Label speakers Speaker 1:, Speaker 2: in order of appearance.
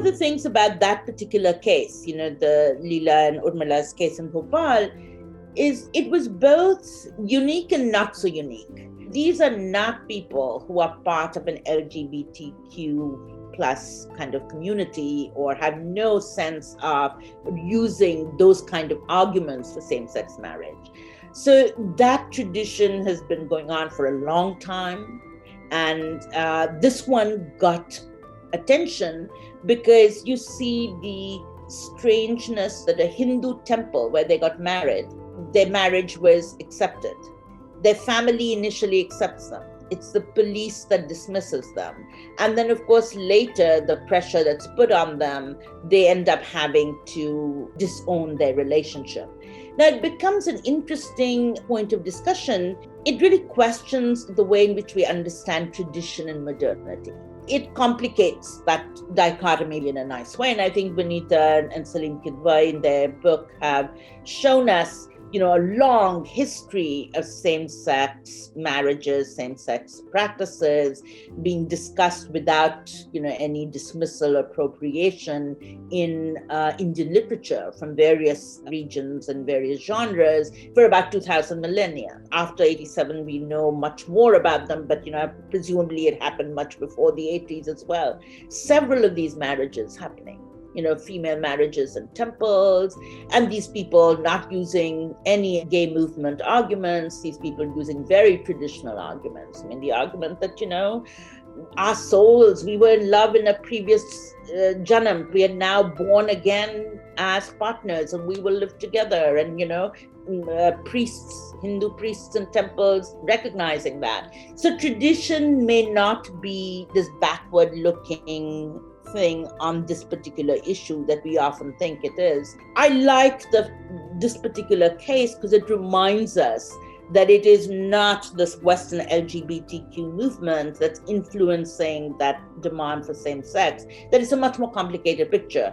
Speaker 1: of the things about that particular case, the Leela and Urmila's case in Bhopal, is it was both unique and not so unique. These are not people who are part of an LGBTQ plus kind of community or have no sense of using those kind of arguments for same-sex marriage. So that tradition has been going on for a long time. And this one got attention because you see the strangeness that a Hindu temple where they got married, their marriage was accepted. Their family initially accepts them. It's the police that dismisses them. And then, of course, later, the pressure that's put on them, they end up having to disown their relationship. Now, it becomes an interesting point of discussion. It really questions the way in which we understand tradition and modernity. It complicates that dichotomy in a nice way. And I think Vanita and Salim Kidwai in their book have shown us a long history of same-sex marriages, same-sex practices being discussed without, any dismissal or appropriation in Indian literature from various regions and various genres for about 2000 millennia. After 87, we know much more about them, but, presumably it happened much before the 80s as well. Several of these marriages happening. Female marriages in temples, and these people not using any gay movement arguments, these people using very traditional arguments. The argument that, our souls, we were in love in a previous janam, we are now born again as partners and we will live together. And, priests, Hindu priests in temples recognizing that. So tradition may not be this backward looking thing on this particular issue that we often think it is. I like this particular case because it reminds us that it is not this Western LGBTQ movement that's influencing that demand for same sex, that it's a much more complicated picture.